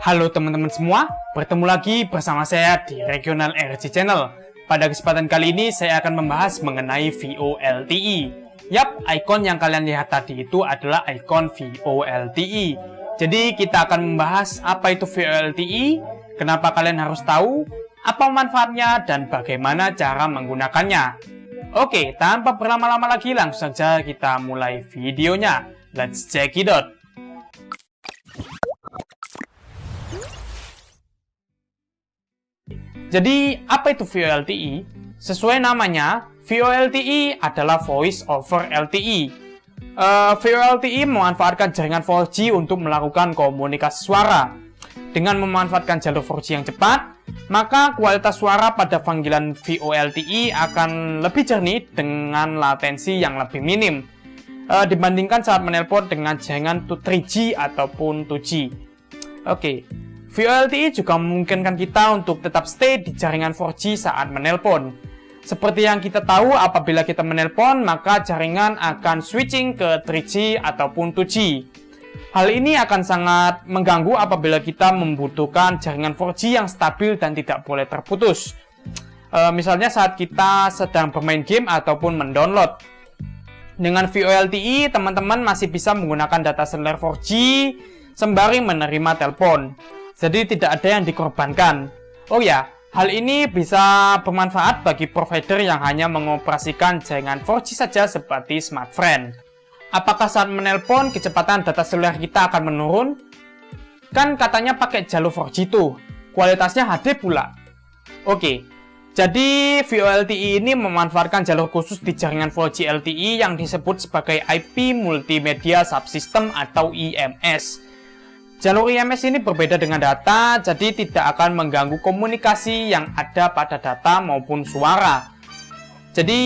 Halo teman-teman semua, bertemu lagi bersama saya di Regional RC Channel. Pada kesempatan kali ini saya akan membahas mengenai VoLTE. Yap, ikon yang kalian lihat tadi itu adalah ikon VoLTE. Jadi kita akan membahas apa itu VoLTE, kenapa kalian harus tahu, apa manfaatnya, dan bagaimana cara menggunakannya. Oke, tanpa berlama-lama lagi langsung saja kita mulai videonya. Let's check it out. Jadi, apa itu VoLTE? Sesuai namanya, VoLTE adalah Voice over LTE. VoLTE memanfaatkan jaringan 4G untuk melakukan komunikasi suara. Dengan memanfaatkan jalur 4G yang cepat, maka kualitas suara pada panggilan VoLTE akan lebih jernih dengan latensi yang lebih minim dibandingkan saat menelpon dengan jaringan 3G ataupun 2G. Oke. VoLTE juga memungkinkan kita untuk tetap stay di jaringan 4G saat menelpon. Seperti yang kita tahu, apabila kita menelpon, maka jaringan akan switching ke 3G ataupun 2G. Hal ini akan sangat mengganggu apabila kita membutuhkan jaringan 4G yang stabil dan tidak boleh terputus. Misalnya saat kita sedang bermain game ataupun mendownload. Dengan VoLTE, teman-teman masih bisa menggunakan data seluler 4G sembari menerima telepon. Jadi tidak ada yang dikorbankan. Oh ya, hal ini bisa bermanfaat bagi provider yang hanya mengoperasikan jaringan 4G saja seperti Smartfren. Apakah saat menelpon kecepatan data seluler kita akan menurun? Kan katanya pakai jalur 4G tuh, kualitasnya HD pula. Oke, jadi VoLTE ini memanfaatkan jalur khusus di jaringan 4G LTE yang disebut sebagai IP Multimedia Subsystem atau IMS. Jalur IMS ini berbeda dengan data, jadi tidak akan mengganggu komunikasi yang ada pada data maupun suara. Jadi,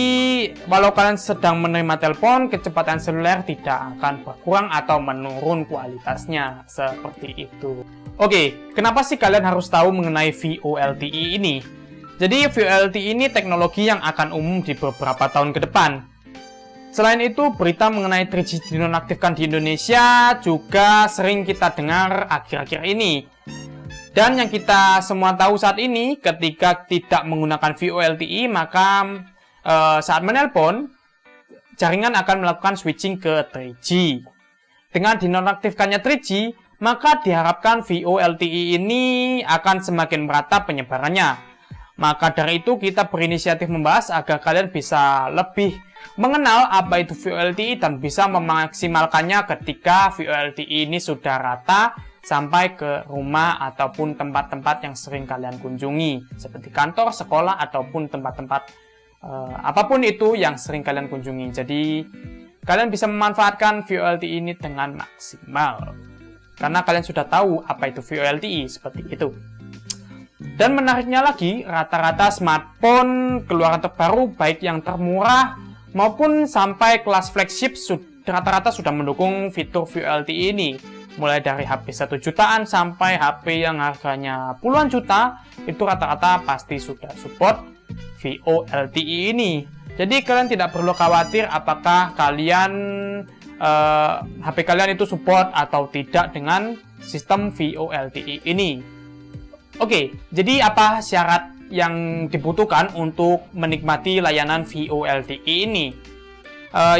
walau kalian sedang menerima telepon, kecepatan seluler tidak akan berkurang atau menurun kualitasnya, seperti itu. Oke, kenapa sih kalian harus tahu mengenai VoLTE ini? Jadi, VoLTE ini teknologi yang akan umum di beberapa tahun ke depan. Selain itu, berita mengenai 3G dinonaktifkan di Indonesia juga sering kita dengar akhir-akhir ini. Dan yang kita semua tahu saat ini, ketika tidak menggunakan VoLTE, maka saat menelpon, jaringan akan melakukan switching ke 3G. Dengan dinonaktifkannya 3G, maka diharapkan VoLTE ini akan semakin merata penyebarannya. Maka dari itu, kita berinisiatif membahas agar kalian bisa lebih mengenal apa itu VoLTE dan bisa memaksimalkannya ketika VoLTE ini sudah rata sampai ke rumah ataupun tempat-tempat yang sering kalian kunjungi seperti kantor, sekolah, ataupun tempat-tempat apapun itu yang sering kalian kunjungi. Jadi kalian bisa memanfaatkan VoLTE ini dengan maksimal karena kalian sudah tahu apa itu VoLTE, seperti itu. Dan menariknya lagi, rata-rata smartphone keluaran terbaru baik yang termurah maupun sampai kelas flagship rata-rata sudah mendukung fitur VoLTE ini. Mulai dari HP 1 jutaan sampai HP yang harganya puluhan juta, itu rata-rata pasti sudah support VoLTE ini. Jadi kalian tidak perlu khawatir apakah kalian HP kalian itu support atau tidak dengan sistem VoLTE ini. Oke, jadi apa syarat yang dibutuhkan untuk menikmati layanan VoLTE ini?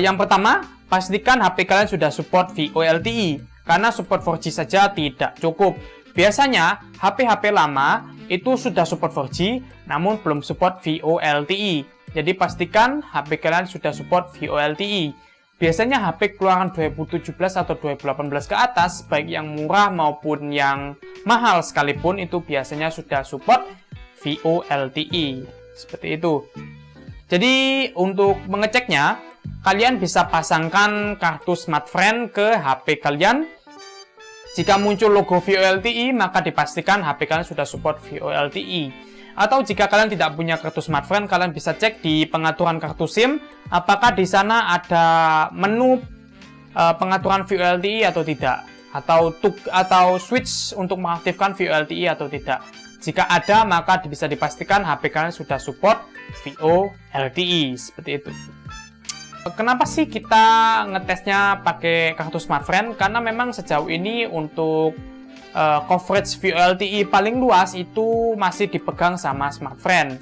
Yang pertama, pastikan HP kalian sudah support VoLTE, karena support 4G saja tidak cukup. Biasanya, HP-HP lama itu sudah support 4G, namun belum support VoLTE. Jadi pastikan HP kalian sudah support VoLTE. Biasanya HP keluaran 2017 atau 2018 ke atas, baik yang murah maupun yang mahal sekalipun, itu biasanya sudah support VoLTE. Seperti itu. Jadi untuk mengeceknya, kalian bisa pasangkan kartu Smartfren ke HP kalian. Jika muncul logo VoLTE, maka dipastikan HP kalian sudah support VoLTE. Atau jika kalian tidak punya kartu Smartfren, kalian bisa cek di pengaturan kartu SIM, apakah di sana ada menu pengaturan VoLTE atau tidak, atau switch untuk mengaktifkan VoLTE atau tidak. Jika ada, maka bisa dipastikan HP kalian sudah support VoLTE, seperti itu. Kenapa sih kita ngetesnya pakai kartu Smartfren? Karena memang sejauh ini untuk coverage VoLTE paling luas itu masih dipegang sama Smartfren.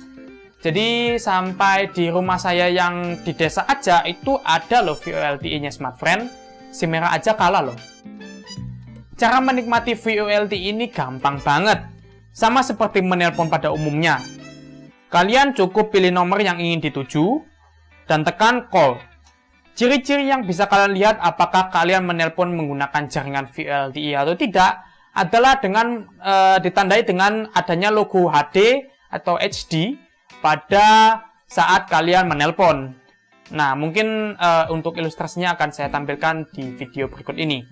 Jadi sampai di rumah saya yang di desa aja itu ada loh VoLTE-nya Smartfren. Si merah aja kalah loh. Cara menikmati VoLTE ini gampang banget. Sama seperti menelpon pada umumnya. Kalian cukup pilih nomor yang ingin dituju dan tekan call. Ciri-ciri yang bisa kalian lihat apakah kalian menelpon menggunakan jaringan VoLTE atau tidak adalah dengan ditandai dengan adanya logo HD atau HD pada saat kalian menelpon. Nah, mungkin untuk ilustrasinya akan saya tampilkan di video berikut ini.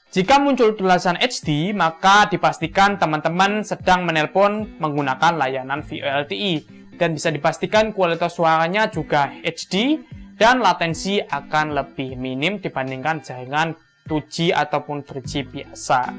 Jika muncul tulisan HD, maka dipastikan teman-teman sedang menelpon menggunakan layanan VoLTE. Dan bisa dipastikan kualitas suaranya juga HD dan latensi akan lebih minim dibandingkan jaringan 2G ataupun 3G biasa.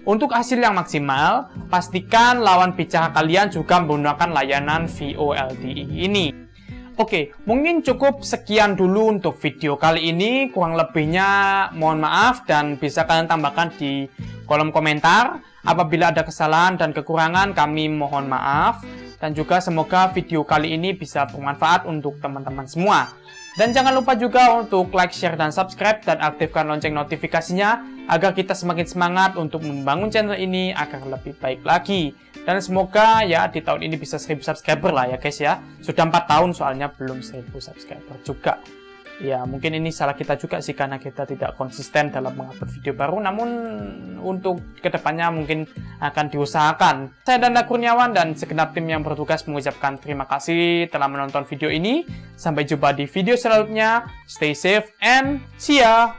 Untuk hasil yang maksimal, pastikan lawan bicara kalian juga menggunakan layanan VoLTE ini. Oke, mungkin cukup sekian dulu untuk video kali ini. Kurang lebihnya mohon maaf dan bisa kalian tambahkan di kolom komentar. Apabila ada kesalahan dan kekurangan, kami mohon maaf. Dan juga semoga video kali ini bisa bermanfaat untuk teman-teman semua. Dan jangan lupa juga untuk like, share, dan subscribe, dan aktifkan lonceng notifikasinya agar kita semakin semangat untuk membangun channel ini agar lebih baik lagi. Dan semoga ya di tahun ini bisa 1000 subscriber lah ya guys ya. Sudah 4 tahun soalnya belum 1000 subscriber juga. Ya mungkin ini salah kita juga sih karena kita tidak konsisten dalam mengupload video baru. Namun untuk kedepannya mungkin akan diusahakan. Saya Danda Kurniawan dan segenap tim yang bertugas mengucapkan terima kasih telah menonton video ini. Sampai jumpa di video selanjutnya. Stay safe and see ya.